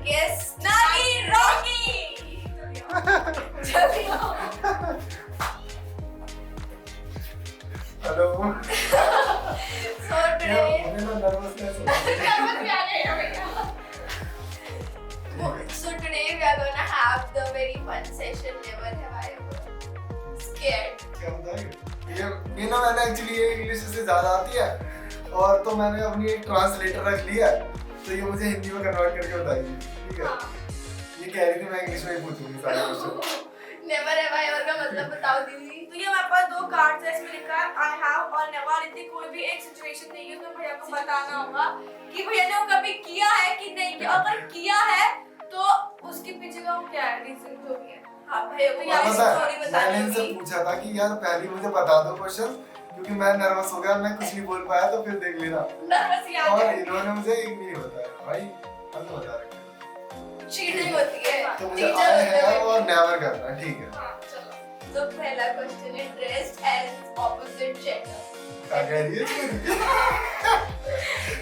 Guess नानी Rocky. जल्दी आओ। हेलो। So today मुझे ना नर्वसनेस हो रही है। नर्वस भी आ गया भैया। So today we are gonna have the very fun session. Never have I ever scared. क्या बताएं? ये ना मैंने एक्चुअली ये इंग्लिश से ज्यादा आती है और तो मैंने अपनी एक ट्रांसलेटर रख लिया है, तो ये मुझे हिंदी में कन्वर्ट करके बताएगी, ठीक है? ये कह रही थी मैं इंग्लिश में ही पूछूंगी सारे question. Never have I ever का मतलब बताओ दीदी। तो ये हमारे पास 2 कार्ड्स है, इसमें लिखा है I have और never। इतनी कोई भी एक सिचुएशन देगी उसमें भैया को बताना होगा कि भैया ने वो कभी किया है कि नहीं किया। अगर किया है तो उसके पीछे का वो क्या है, रीजन जो भी है। हाँ भैया को यार स्टोरी बता मैंने इनसे पूछा था कि यार पहले मुझे बता दो क्वेश्चन, क्योंकि मैं नर्वस हो गया, मैं कुछ नहीं बोल पाया, तो फिर देख लेना। नर्वस ही आ और गया। इन्होंने मुझे एक नहीं बताया भाई, हम तो बता रहे हैं। चीटिंग होती है। तो मुझे आई है और नेवर करना है, ठीक है? हाँ चलो। तो पहला क्वेश्चन है ड्रेस्ड एज ऑपोजिट जेंडर। क्या कह रही है तू?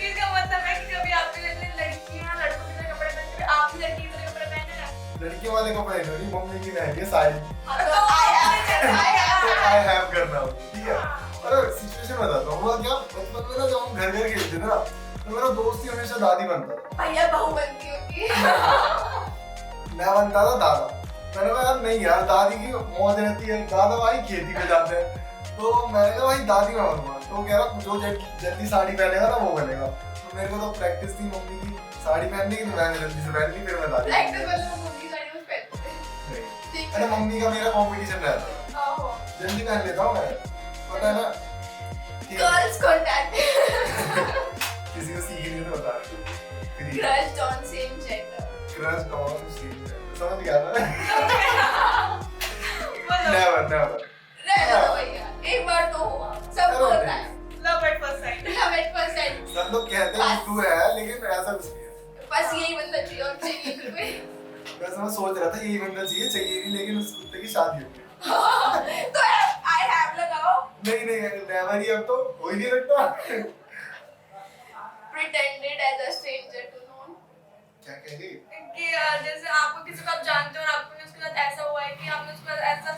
इसका मतलब है कि कभी आपके लिए लड़कियां लड़कों की तरह कपड़े पहनती है, आप भी लड़की की तरह कपड़े पहने ना। लड़की वाले कपड़े नहीं, मम्मी की पहनी है साड़ी, तो आई हैव करना हो, ठीक है? अरे सिचुएशन बताता हूँ, हुआ क्या बचपन में ना जब हम घर खेलते थे ना, तो मेरा दोस्त ही हमेशा दादी बनता था। भैया बहू बनती होगी। मैं बनता था दादा। मैंने कहा यार नहीं यार, दादी की मौज रहती है, दादा भाई खेती पे जाते हैं, तो मैंने कहा भाई दादी मैं बनूंगा। तो वो कह रहा जो जल्दी साड़ी पहनेगा ना वो बनेगा। तो मेरे को तो प्रैक्टिस थी मम्मी की साड़ी पहनने की, तो मैंने जल्दी से पहन ली, फिर मैं दादी प्रैक्टिस मतलब मम्मी साड़ी में पहनते हैं। नहीं, अरे मम्मी का मेरा कंपटीशन रहता है, ओहो। जल्दी पहन लेता हूँ मैं, पता है ना? Girls contact. किसी को सीखने तो बता crush on same gender. Crush on same gender, समझ गया ना? Never never. रहने दो भैया, एक बार तो हुआ, सबको होता है। Love at first sight. Love at first sight. सब लोग कहते हैं तू है, लेकिन ऐसा कुछ नहीं है। बस यही बंदा चाहिए और चाहिए फिर कोई। वैसे मैं सोच रहा था यही बंदा चाहिए नहीं, लेकिन उस कुत्ते की शादी हो गई। तो आई हैव लगाओ। नहीं नेवर ही, अब तो हो ही नहीं सकता। Pretended as a stranger to know। क्या कह रही? कि जैसे आपको किसी को आप जानते हो और आपको उसके साथ ऐसा हुआ है कि आपने उसके साथ ऐसा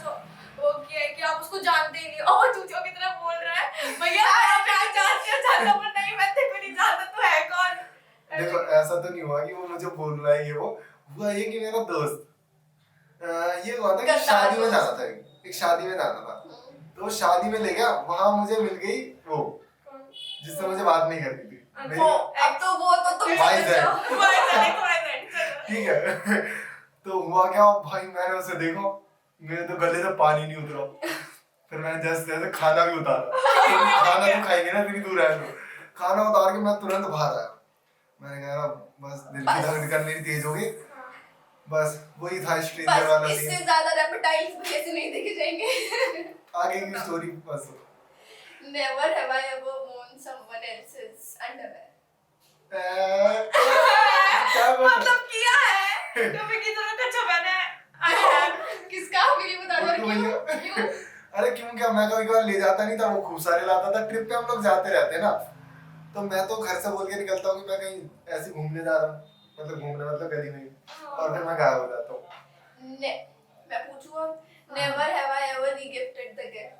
वो किया है कि आप उसको जानते ही नहीं हो। ओह चूतियों की तरह बोल रहा है भैया, आप क्या जानते हो जानता पर नहीं, मैं तेरे को नहीं जानता, तू है कौन? देखो ऐसा तो नहीं हुआ कि वो मुझे बोल रहा है, ये वो हुआ ये कि मेरा दोस्त ये हुआ था कि शादी में जाना था, एक शादी में जाना था, तो शादी में ले गया, वहां मुझे मिल गई वो जिससे मुझे बात नहीं करनी थी। अब तो वो तो तुम वाइज है। समझ ठीक है। तो हुआ क्या भाई, मैंने उसे देखा, मेरे तो गले से पानी नहीं उतरा, फिर मैंने जैसे खाना भी उतारा। खाना तो खाएंगे ना, इतनी दूर है तो खाना उतार के मैं तुरंत बाहर आया। मैंने कहा बस दिल की धड़कन मेरी तेज हो गई, बस वही था स्ट्रेंजर वाला सीन। इससे ज्यादा रेपेटाइल्स भी ऐसे नहीं देखे जाएंगे। आगे की स्टोरी बस। Never have I ever worn someone else's underwear। क्या मतलब किया है कभी किसी ने कच्चा पहना है। किसका हमें नहीं बता दो क्यों? अरे क्यों क्या, मैं कभी कभार ले जाता नहीं था, वो खूब सारे लाता था। ट्रिप पे हम लोग जाते रहते हैं ना, तो मैं तो घर से बोल के निकलता हूँ कि मैं कहीं ऐसे घूमने जा रहा हूँ, मतलब घूमने मतलब गली में, और फिर मैं गायब हो जाता हूँ। मैं पूछूं never have I ever regifted the gift।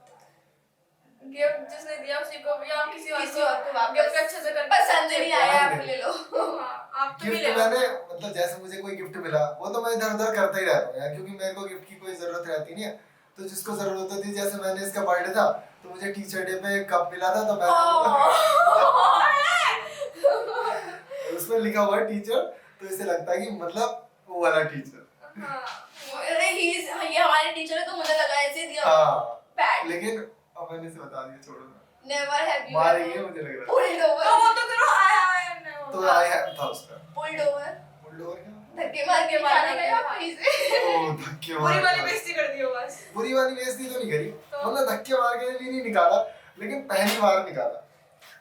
Gift जिसने दिया उसी को भी आप किसी और को वापस गिफ्ट अच्छे से कर पसंद नहीं आया आप ले लो। आप तो भी ले लो। मैंने मतलब जैसे मुझे कोई गिफ्ट मिला वो तो मैं इधर उधर करता ही रहता हूँ यार, क्योंकि मेरे को गिफ्ट की कोई जरूरत रहती नहीं है, तो जिसको जरूरत होती है, जैसे मैंने इसका बर्थडे था तो मुझे टीचर डे पे कप मिला था, तो मैं उसमें लिखा हुआ है टीचर, तो इसे लगता है कि मतलब वो वाला टीचर। अरे ये हमारे टीचर है तो मुझे लगा ऐसे दिया। हाँ लेकिन अब मैंने इसे बता दिया, छोड़ो ना। Never have you मारेंगे मुझे लग रहा है। pulled over। तो वो तो करो तो आई हैव था उसका। pulled over क्या? धक्के मार के मारने गया वहीं से। ओ धक्के मार। बुरी वाली बेइज्जती कर दी हो बस। बुरी वाली बेइज्जती तो नहीं करी, मतलब धक्के मार के भी नहीं निकाला, लेकिन पहली बार निकाला।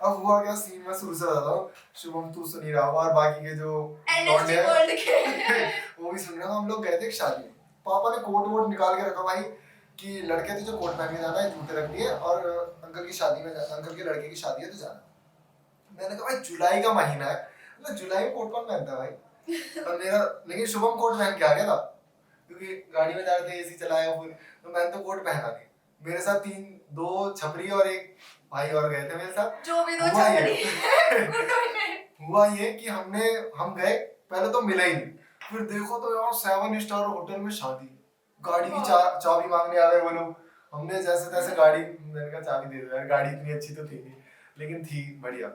अब हुआ क्या सीन, मैं शुरू से बताता हूँ, शुभम तू सुन ही रहा होगा और बाकी के जो एनएसजी वर्ल्ड के वो भी सुन रहे हो। हम लोग गए थे एक शादी में, पापा ने कोट वोट निकाल के रखा भाई कि लड़के तुझे कोट पहन के जाना है, जूते रख दिए, और अंकल की शादी में अंकल के लड़के की शादी है तो जाना। मैंने कहा भाई जुलाई का महीना है, मतलब जुलाई में कोट कौन पहनता है भाई, और मेरा लेकिन शुभम कोट पहन के आ गया था क्योंकि गाड़ी में जा रहे थे, एसी चलाया फुल, तो मैंने तो कोट पहना नहीं। मेरे साथ दो छपरी और एक भाई और गए थे मेरे साथ। जो भी दो हुआ ये छपरी हुआ ये कि हम गए, पहले तो मिला ही नहीं, फिर देखो तो यार 7 स्टार होटल में शादी, गाड़ी की चाबी मांगने आ गए वो लोग। हमने जैसे तैसे गाड़ी, मैंने कहा चाबी दे दो यार, गाड़ी इतनी अच्छी तो थी नहीं लेकिन थी बढ़िया,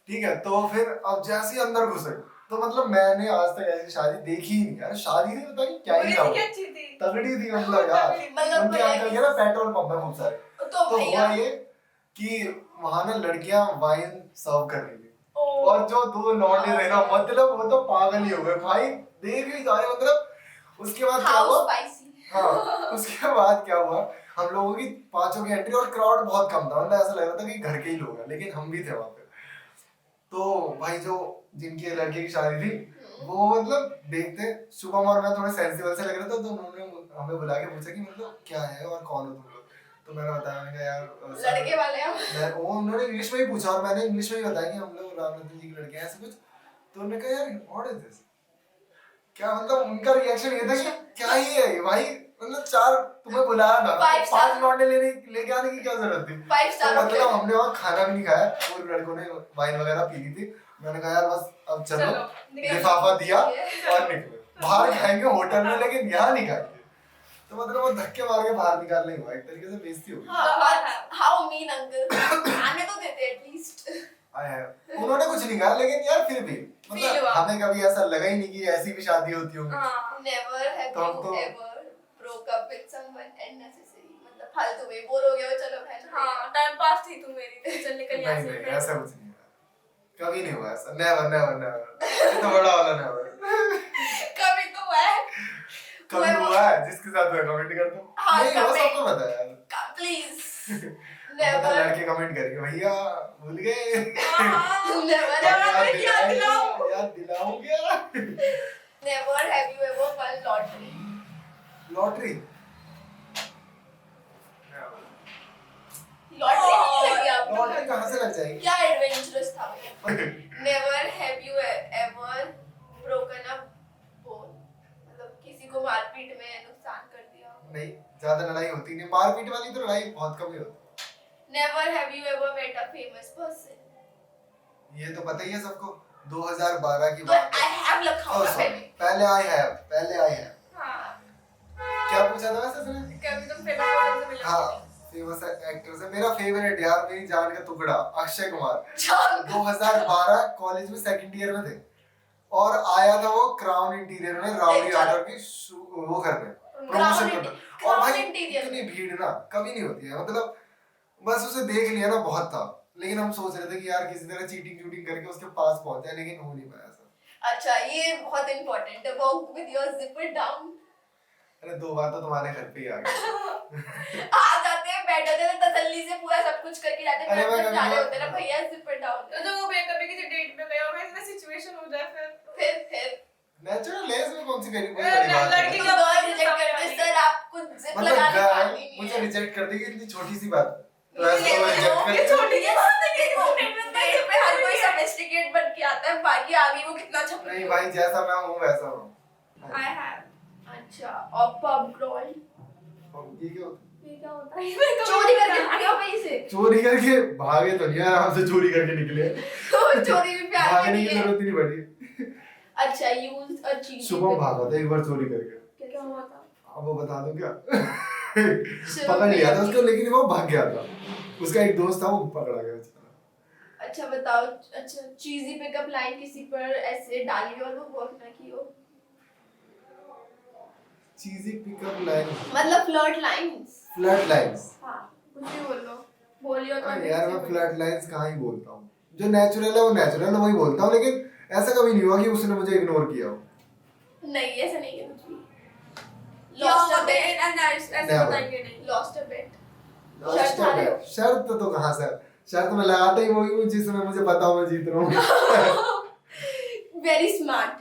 ठीक है। तो फिर अब जैसे ही अंदर घुसे तो मतलब मैंने आज तक ऐसी शादी देखी ही नहीं यार। शादी थी पता नहीं क्या ही था, अच्छी थी, तगड़ी थी मतलब यार। उनके अंकल के ना पेट्रोल पंप है खूब सारे, तो हुआ ये कि वहां ना लड़कियां वाइन सर्व कर रही थी, और जो दो लौंडे थे ना मतलब वो तो पागल ही हो गए भाई, देख ही जा रहे मतलब। उसके बाद क्या हुआ, हाँ उसके बाद क्या हुआ, हम लोगों की पांचों की एंट्री और क्राउड बहुत कम था, मतलब ऐसा लग रहा था कि घर के ही लोग हैं, लेकिन हम भी थे वहां पे। तो भाई जो जिनकी लड़के की शादी थी वो मतलब देखते, शुभम और मैं थोड़े सेंसिबल से लग रहे थे, तो उन्होंने हमें बुला के पूछा कि मतलब क्या है और कौन हो तुम लोग। तो मैंने बताया, मैंने कहा यार लड़के वाले हम। वो उन्होंने इंग्लिश में ही पूछा और मैंने इंग्लिश में ही बताया कि हम लोग राम रतन जी के लड़के हैं ऐसे कुछ। तो उन्होंने कहा यार व्हाट इज दिस, क्या मतलब उनका रिएक्शन ये था कि क्या ही है भाई, मतलब चार तुम्हें बुलाया था, 5 लौंडे लेके आने की क्या जरूरत थी। तो मतलब हमने वहाँ खाना भी नहीं खाया, और लड़कों ने वाइन वगैरह पी ली थी। मैंने कहा यार बस अब चलो, लिफाफा दिया और निकले, बाहर खाएंगे होटल में लेकिन यहाँ नहीं खाएंगे। तो मतलब वो धक्के मार के बाहर निकालने हुआ, एक तरीके से बेइज्जती हो गई। हाउ मीन अंकल, खाने तो देते एटलीस्ट। उन्होंने कुछ नहीं कहा लेकिन यार फिर भी मतलब हमें कभी ऐसा लगा ही नहीं कि ऐसी भी शादी होती होगी। Never have you ever broke up with someone unnecessary, मतलब फालतू में बोर हो गए हो, चलो बहन। हां टाइम पास थी तू मेरी, चल निकल यहां से। नहीं ऐसा कुछ नहीं हुआ, कभी नहीं हुआ ऐसा, नेवर नेवर नेवर, इतना बड़ा वाला नेवर। कभी तो हुआ है, कभी हुआ है, जिसके साथ हुआ कमेंट कर दो। नहीं हुआ सबको पता है यार, प्लीज नेवर। लड़के कमेंट करेंगे भैया भूल गए, नेवर याद दिलाऊंगा। Never have you ever won lottery. Lottery lottery कहाँ से लग जाएगी, क्या एडवेंचरस था भैया। Never have you ever broken a bone, मतलब किसी को मारपीट में नुकसान कर दिया। नहीं, ज्यादा लड़ाई होती नहीं, मारपीट वाली तो लड़ाई बहुत कम ही होती। Never have you ever met a famous person, ये तो पता ही है सबको, 2012 की बात है। आई हैव लिखा हुआ है पहले आई हैव। हां क्या पूछा था वैसे तुमने, कभी तुम फेमस पर्सन से मिले? हाँ फेमस एक्टर से मेरा फेवरेट यार, मेरी जान का टुकड़ा अक्षय कुमार। 2012 कॉलेज में सेकंड ईयर में थे और आया था वो क्राउन इंटीरियर में राउडी राठौर की वो करने, प्रमोशन करने। और भाई इतनी भीड़ ना कभी नहीं होती है, मतलब बस उसे देख लिया ना बहुत था, लेकिन हम सोच रहे थे कि यार किसी तरह चीटिंग करके उसके पास पहुंच जाए, लेकिन हो नहीं पाया सब। अच्छा ये बहुत इंपॉर्टेंट है, walk with your zipper down. अरे 2 बार तो तुम्हारे घर पे ही आ गए। आ जाते हैं, बैठ जाते हैं तसल्ली से, पूरा सब कुछ करके जाते हैं, जब जा रहे होते हैं ना भैया जिपर डाउन। तो वो कभी किसी डेट पे गए हो, ऐसा सिचुएशन हो जाए फिर नेचुरल है, इसमें कौन सी बड़ी बात है। लड़की का बॉय रिजेक्ट करते सर, आपको जिप लगाने का नहीं है, मुझे रिजेक्ट कर देगी इतनी छोटी सी बात, तो ऐसा वो रिजेक्ट कर, ये छोटी सी बात है कि वो डेट पे हर कोई सोफिस्टिकेट बन के आता है, बाकी आगे वो कितना छपरी। नहीं भाई जैसा मैं हूं वैसा हूं। I have. अच्छा और पब क्रॉल, ये क्या होता है? चोरी करके भागा वहीं से। चोरी करके भागे तो नहीं, आराम से चोरी करके निकले। तो चोरी भी प्यार भागने की जरूरत ही नहीं पड़ी। अच्छा यूज अ चीज। शुभम भागा था एक बार चोरी करके। क्या हुआ था? अब वो बता दूं क्या? पकड़ लिया था उसको, लेकिन वो भाग गया था, उसका एक दोस्त था वो पकड़ा गया बेचारा। अच्छा बताओ, अच्छा चीजी पिकअप लाइन किसी पर ऐसे डाली और वो वर्क ना की हो। चीजी पिकअप लाइन मतलब फ्लर्ट लाइंस। हां कुछ भी बोल लो, बोलियो तो यार मैं फ्लर्ट लाइंस कहाँ ही बोलता हूँ, जो नेचुरल है वो नेचुरल है वही बोलता हूँ, लेकिन ऐसा कभी नहीं हुआ कि उसने मुझे इग्नोर किया हो। नहीं ऐसा नहीं है कुछ भी। लॉस्ट अ बेट एंड ऐसे बताएंगे नहीं। लॉस्ट अ बेट शर्त तो कहाँ से, शर्त में लगाता ही वही हूँ जिसमें मुझे पता हो मैं जीत रहा हूँ। Very smart.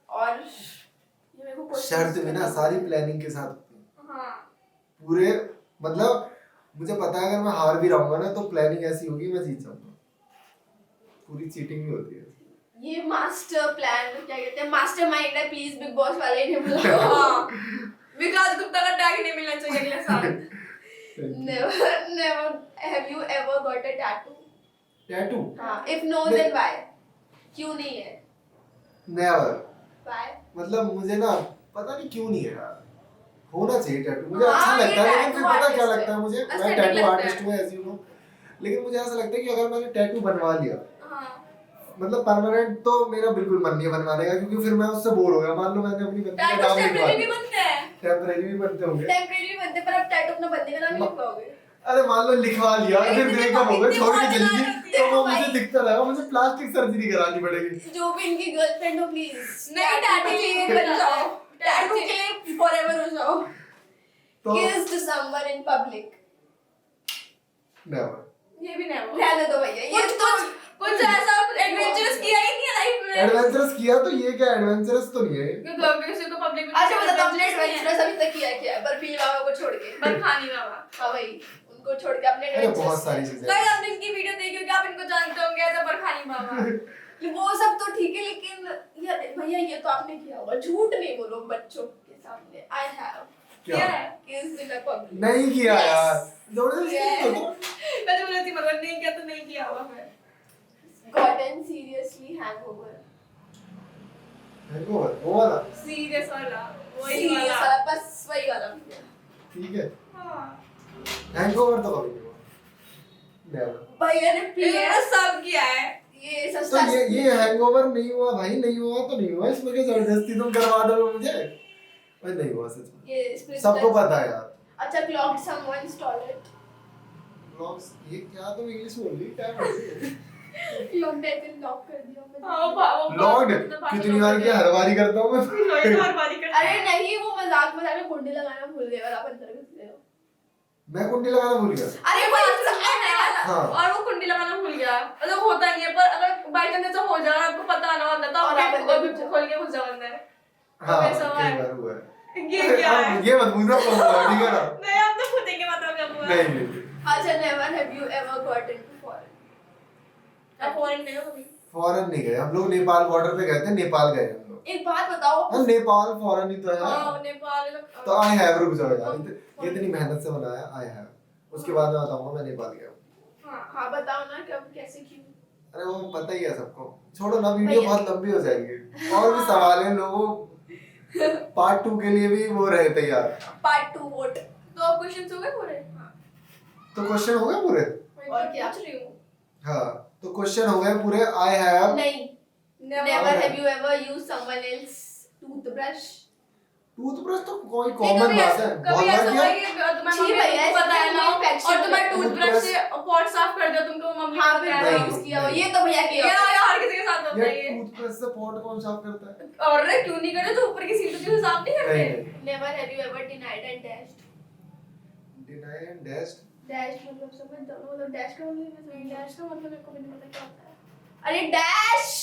और शर्त में ना सारी प्लानिंग के साथ होती है। हाँ पूरे मतलब मुझे पता है अगर मैं हार भी रहूंगा ना तो प्लानिंग ऐसी होगी मैं जीत जाऊंगा, पूरी चीटिंग भी होती है। ये मास्टर प्लान क्या कहते हैं, मास्टर माइंड है, प्लीज बिग बॉस वाले इन्हें बुलाओ। हाँ, विकास गुप्ता का टैग नहीं मिलना चाहिए अगले साल। never have you ever got a tattoo? Tattoo हाँ, if no then why? क्यों नहीं है? Never, Why? मतलब मुझे ना पता नहीं क्यों नहीं है यार, होना चाहिए टैटू, मुझे हाँ, अच्छा ये लगता है, लेकिन फिर tattoo पता क्या artist लगता है मुझे, मैं Aesthetic टैटू लगता आर्टिस्ट है। हूँ एज यू नो, लेकिन मुझे ऐसा लगता है कि अगर मैंने टैटू बनवा लिया, हाँ, मतलब परमानेंट, तो मेरा बिल्कुल मन नहीं है बनवाने का, क्योंकि फिर मैं उससे बोर हो गया। मान लो मैंने अपनी बंदी का टैटूज नाम लिखवा टेम्परेरी भी दिया, बनते हैं। टेम्परेरी भी बनते होंगे, टेम्परेरी बनते पर अब टैटू अपना बंदे का नाम नहीं लिखवाओगे। अरे मान लो लिखवा लिया, फिर इतनी ब्रेकअप हो गया, इतनी छोड़ के मौज चली आ गई, जाती तो है वो भाई। मुझे दिखता रहेगा, मुझे प्लास्टिक सर्जरी करानी पड़ेगी। जो भी इनकी गर्लफ्रेंड हो प्लीज नहीं, टैटू के लिए के बन लिए जाओ, टैटू टैटू के लिए फॉरएवर हो जाओ। तो Kissed someone in public. Never, ये भी नहीं हुआ। रहने दो भैया, ये कुछ कुछ ऐसा एडवेंचरस किया ही नहीं है लाइफ में। एडवेंचरस किया तो ये क्या एडवेंचरस तो नहीं है, क्योंकि किसी को पब्लिक में अच्छा बताओ अपने एडवेंचरस अभी तक किया क्या है, बर्फीली बाबा को छोड़ के? बरखानी बाबा। हाँ भाई, उनको छोड़ के अपने अरे बहुत एडवेंचरस सारी चीजें गाइस आपने इनकी वीडियो देखी होगी, आप इनको जानते होंगे एज अ बरखानी बाबा। कि वो सब तो ठीक है, लेकिन यार भैया ये तो आपने किया होगा, झूठ नहीं बोलो बच्चों के सामने। आई हैव क्या किस्ड इन पब्लिक। नहीं किया Yes. यार, जबरदस्ती Yes. नहीं होता। मैं तो बोलती मगर नहीं किया तो नहीं किया हुआ मैं। Gotten seriously hangover. हैंगओवर वो वाला, सीरियस वाला, वही Serious वाला। वाला, बस वही वाला भैया। ठीक है, हाँ। हैंगओवर तो कभी नहीं हुआ, नेवर। भैया ने ये पिया सब किया है। ये तो सस्ता ये हैंगओवर नहीं हुआ भाई, नहीं हुआ तो नहीं हुआ, इसमें क्या जबरदस्ती तुम करवा दो मुझे, भाई नहीं हुआ सच में, ये spiritual- सबको पता है यार। अच्छा, clogged someone's toilet. ब्लॉग्स ये क्या तुम इंग्लिश बोल रही, क्या बोल रही है? Locked है, फिर lock कर दिया मैंने। हाँ, लॉक्ड कितनी बार किया, हर बार ही करता हूँ मैं। हर बारी करता अरे है। नहीं, वो मजाक में कुंडी लगाना भूल गए और आप अंदर घुस गए हो। मैं कुंडी लगाना भूल गया। अरे वो भाई इंसान है हाँ। और वो कुंडी लगाना भूल गया, मतलब होता नहीं है, पर अगर बाई चांस ऐसा हो जाए आपको पता ना होता तो और आप आप अंदर अभी घुस जाओ। खोल के घुस जाओ अंदर। हाँ वैसा हुआ कई है। बार हुआ है। ये क्या है? ये मत पूछना कौन हुआ, ठीक है ना? नहीं आप तो पूछेंगे मतलब क्या हुआ। नहीं नहीं अच्छा, never have you ever gotten to foreign? आप फॉरेन नहीं हो कभी? फॉरेन नहीं गए हम लोग, नेपाल बॉर्डर पे गए थे, नेपाल गए हम लोग। एक बात बताओ, हाँ, नेपाल फॉरेन ही तो है। हाँ नेपाल तो आई हैव, रुक जाओ यार, ये इतनी मेहनत से बनाया आई हैव, उसके बाद मैं बताऊंगा मैं नेपाल गया हूँ। हाँ बताओ ना कब कैसे क्यों। अरे वो पता ही है सबको, छोड़ो ना, वीडियो भैया। बहुत लंबी हो जाएगी, और भी सवाल हैं लोगों, पार्ट 2 के लिए भी वो रहे तैयार। Part 2 vote. तो क्वेश्चंस हो गए पूरे? तो क्वेश्चन हो गए पूरे? और क्या? पूछ रही हूँ। हाँ तो क्वेश्चन हो गए पूरे। आई हैव, नहीं, never have you ever used someone else toothbrush? Toothbrush तो कोई नहीं, कॉमन कभी बात ऐसा- है, कभी बहुत ऐसा बार हुआ किया। कि तुम्हारी छी मम्मी भैया, ने ऐसे तुमको बताया तो ना infection और तुम्हारे होता है। टूथब्रश से पॉट साफ कर दिया तुमको मम्मी हाँ ने फिर बताया नहीं। वो यूज किया हो, ये तो भैया ये किया हो। हर किसी के साथ होता यार है ये। टूथब्रश से पॉट कौन साफ करता है? और रे क्यों नहीं करते, तो ऊपर की सीट से साफ नहीं करते? नहीं Never have you ever denied and dashed? Deny and dashed, Dashed मतलब समझ दो, मतलब dash का मतलब नहीं, डैश का मतलब मेरे को भी नहीं पता क्या होता है। अरे dash,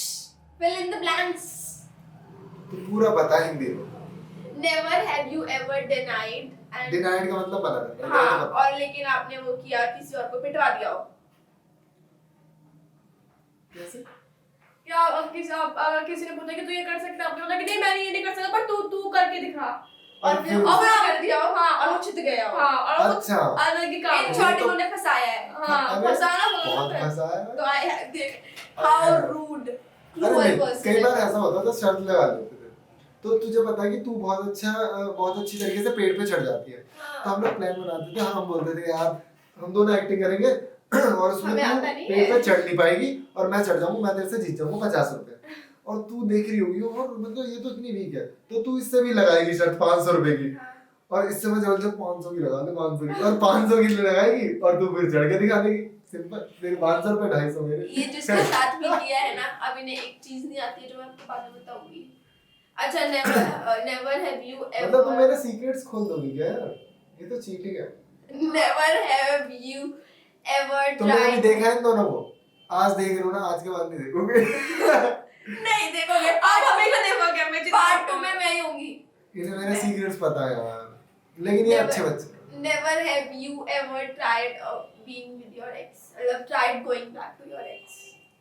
fill in the blanks. तो पूरा पता हिंदी में। Never have you ever denied and denied का मतलब पता करता है, हाँ, ये तो पता। और लेकिन आपने वो किया, किसी और को पिटवा दिया हो। कैसे? क्या अगर किसी ने पूछा कि तू ये कर सकता है, आपने बोला कि नहीं मैं ये नहीं कर सकता, पर तू करके दिखा। और और फिर फिर- और कर दिया हो, हाँ, और वो छित गया हो। हाँ और वो अच्छा। अलग ही काम इन है। शॉर्ट तो- इन्होंने फंसाया है। हाँ अरे, फंसाना बोला बहुत ना फंसा है। तो I have how rude, अरे cruel नहीं, person. कई बार ऐसा होता था, शर्त लगा लेते थे, तो तुझे पता है कि तू बहुत अच्छी तरीके से पेड़ पे चढ़ जाती है, तो हम लोग प्लान बनाते थे, हम बोलते थे यार हम दोनों एक्टिंग करेंगे और उसमें हमें तू आता नहीं पेड़ है। पे चढ़ नहीं पाएगी और मैं चढ़ जाऊंगा, मैं तेरे से जीत जाऊंगा 50 रुपए, और तू देख रही होगी और मतलब ये तो इतनी वीक है, तो तू इससे भी लगाएगी शर्त 500 रुपए की, और इससे मैं जल्द से 500 की लगा दूं, 500 की, और 500 की लगाएगी और तू फिर चढ़ के दिखा देगी, सिंपल। तेरे 500 रुपए 250 मेरे। ये जिसके साथ भी किया है ना, अब इन्हें एक चीज नहीं आती है जो मैं आपको बाद में बताऊंगी। अच्छा, never have you मतलब तुम ever मेरे सीक्रेट्स खोल दोगी क्या यार? ये तो चीटिंग है। never have you ever तुमने कभी tried देखा है इन दोनों को? आज देख रहे हो ना, आज के बाद नहीं देखोगे। नहीं देखोगे, आप हमेशा देखोगे, मैं जितना पार्ट 2 में मैं ही होंगी। इन्हें मेरे सीक्रेट्स पता है यार, लेकिन ये Never. अच्छे बच्चे। Never have you ever tried being with your ex, मतलब tried going back to your ex?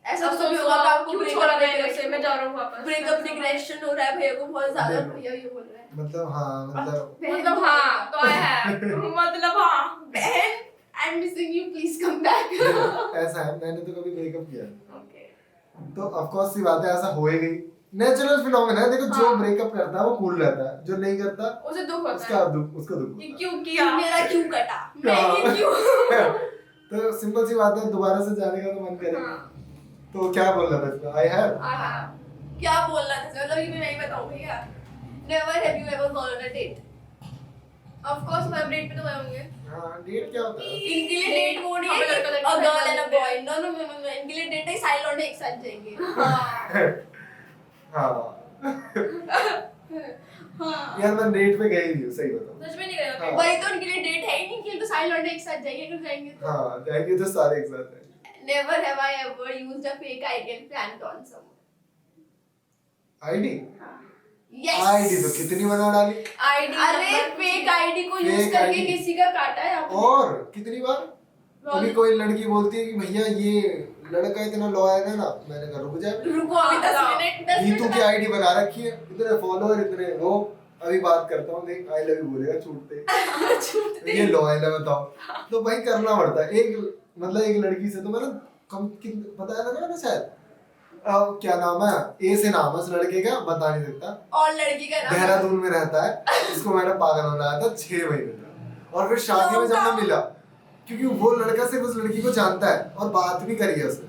ऐसा अब तो भी सोचो होगा आप आपको क्यों ब्रेकअप छोड़ा मैंने उसे, मैं जा रहा हूँ वापस। ब्रेकअप डिप्रेशन हो रहा है भैया को बहुत ज्यादा, देखो। भैया ये बोल रहा है मतलब हाँ मतलब मतलब हाँ, तो I have, मतलब हाँ। बहन I am missing you, please come back. देखो, ऐसा है, मैंने तो कभी ब्रेकअप किया नहीं। Okay. तो ऑफ कोर्स सी बात है, ऐसा होएगा ही, नेचुरल फिनोमेना है। देखो जो हाँ। ब्रेकअप करता है वो कूल रहता है, जो नहीं करता उसे दुख होता उसका है दुख उसका दुख कि होता क्यों किया, मेरा क्यों कटा, मैं ये क्यों। है। तो सिंपल सी बात है, दोबारा से जाने का तो मन करेगा। हाँ। तो क्या बोल रहा था इसमें? I have I have. क्या बोलना था, मतलब ये भी नहीं बताऊं भैया। Never have you ever gone on a date? Of course, मैं डेट पे तो गए होंगे। हाँ, डेट क्या होता है? इनके लिए डेट वो नहीं हमें है लड़का कि लड़की a girl and a मिलते boy, हैं। नो नो नो नो, इनके लिए डेट है साइड लौंडे एक साथ जाएंगे। हाँ। हाँ हाँ। यार मैं डेट पे गई नहीं हूँ, सही बताऊँ। सच में नहीं गए होंगे। हाँ। वही तो उनके लिए डेट है ही नहीं कि तो साइड लौंडे एक साथ जाएंगे, अगर जाएंगे तो। हाँ जाएंगे तो सारे एक साथ जाएंगे। Never have I ever used a fake ID and planned on someone. ID yes, ID तो कितनी बना डाली, आईडी अरे फेक आईडी को यूज Fake करके ID? किसी का काटा है आपने? और कितनी बार कभी कोई लड़की बोलती है कि भैया ये लड़का इतना लॉयल है ना, मैंने कहा रुक जा, रुको अभी 10 मिनट, 10 नीतू मिनट की आईडी बना रखी है, इतने फॉलोअर इतने वो, अभी बात करता हूँ, देख आई लव यू बोलेगा छूटते, ये लॉयल है बताओ। तो भाई करना पड़ता है, एक मतलब एक लड़की से तो मैंने बताया था ना मैंने शायद, क्या नाम है, ए से नाम है उस लड़के का, बता नहीं सकता, और लड़की का नाम देहरादून में रहता है, इसको मैंने पागल बनाया था 6 महीने तक। और फिर शादी में जब मैं मिला, क्योंकि वो लड़का सिर्फ उस लड़की को जानता है और बात भी करी है उसने,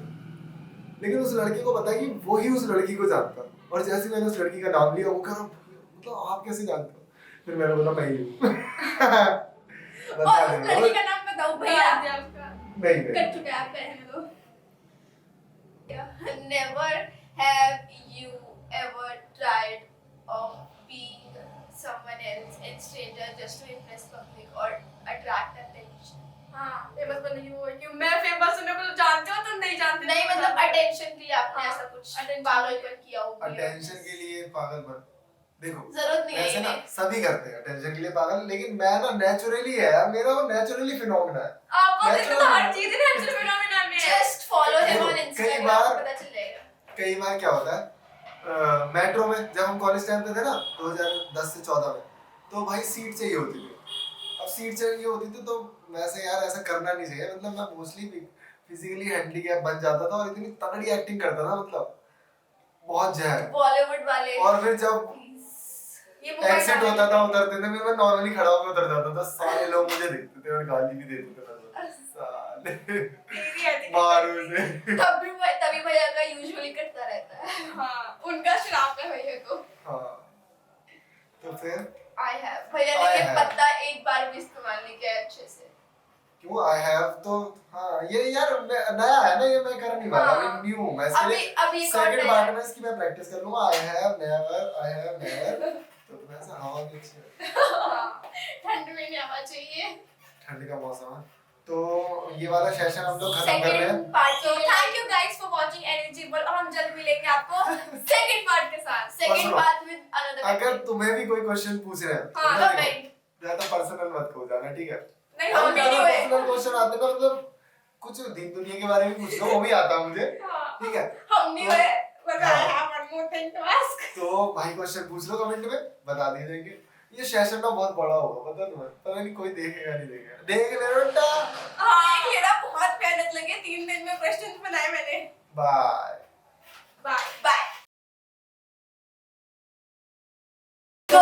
लेकिन उस लड़के को पता है कि वो ही उस लड़की को जानता है। और जैसे मैंने उस लड़की का नाम लिया, वो कह रहा मतलब आप कैसे जानते हो? फिर मैंने बोला मैं ही हूँ। बता और उस देना लड़की का नाम बताओ भैया। नहीं कट चुका है, आप कहने दो। Never have you ever tried of being someone else in stranger just to impress public or attract attention? हाँ, फेमस बनने की वो है कि मैं फेमस हूँ, मेरे को तो जानते हो, तुम नहीं जानते। नहीं मतलब अटेंशन के लिए आपने हाँ, ऐसा कुछ attention पागल के लिए। पर किया होगा। अटेंशन के लिए पागलपन, देखो जरूरत नहीं है ऐसे ना इन्हें। सभी करते हैं अटेंशन के लिए पागल, लेकिन मैं ना नेचुरली है, मेरा वो नेचुरली फिनोमेना है। आपको देखो तो Natural हर चीज नेचुरल फिनोमेना में है। Just follow him on कई Instagram, बार- आपको पता चल जाएगा। कई बार क्या होता है, मेट्रो में जब हम कॉलेज टाइम पे थे ना 2010 से 14 में, तो भाई सीट चाहिए होती थी। अब सीट चाहिए होती थी तो वैसे यार ऐसा करना नहीं चाहिए, मतलब मैं मोस्टली फिजिकली हैंडीकैप बन जाता था और इतनी तगड़ी एक्टिंग करता था, मतलब बहुत जहर। बॉलीवुड वाले। और फिर जब ये मोबाइल एक्सेंट होता था उतरते थे, फिर मैं नॉर्मली खड़ा होकर उतर जाता था, सारे लोग मुझे देखते थे और गाली भी देते थे, साले तेरी आती है। मारो से। तभी भैया का यूजुअली करता रहता है। हाँ, उनका श्राप है भैया को। हाँ तो फिर I have भैया ने I ये have। पत्ता एक बार भी इस्तेमाल नहीं किया अच्छे से। क्यों आई हैव तो हाँ ये यार नया है ना, ये मैं कर नहीं पा रहा, हाँ। अभी न्यू हूं मैं इसके लिए। अभी एक और सेकंड नया- पार्ट में इसकी मैं प्रैक्टिस कर लूंगा। आई हैव नेवर तो वैसा हवा भी अच्छी है, ठंड में नहीं आना चाहिए। ठंड का मौसम है। तो ये वाला सेशन हम लोग खत्म कर रहे हैं। Second part So thank you guys for watching Eligible और हम जल्द मिलेंगे आपको सेकंड पार्ट के साथ। सेकंड सुनो, पार्ट विद अनदर अगर तुम्हें भी कोई क्वेश्चन पूछ रहे हैं हाँ, तो नहीं। देखो, ज्यादा पर्सनल मत हो जाना, ठीक है? नहीं हम हम नहीं नहीं हुए। पर्सनल क्वेश्चन आते हैं मतलब कुछ दिन दुनिया के बारे में पूछ लो, वो भी आता है मुझे, ठीक है? हम नहीं तो- हुए। But I have one more thing to ask. तो भाई क्वेश्चन पूछ लो कमेंट में, बता दिए जाएंगे। ये सेशन ना बहुत बड़ा होगा, पता तुम्हें? पता नहीं कोई देखेगा नहीं देखेगा, देख ले बेटा। हाँ, ये ना बहुत मेहनत लगी, 3 दिन में क्वेश्चंस बनाए मैंने। बाय। बाय। बाय। तो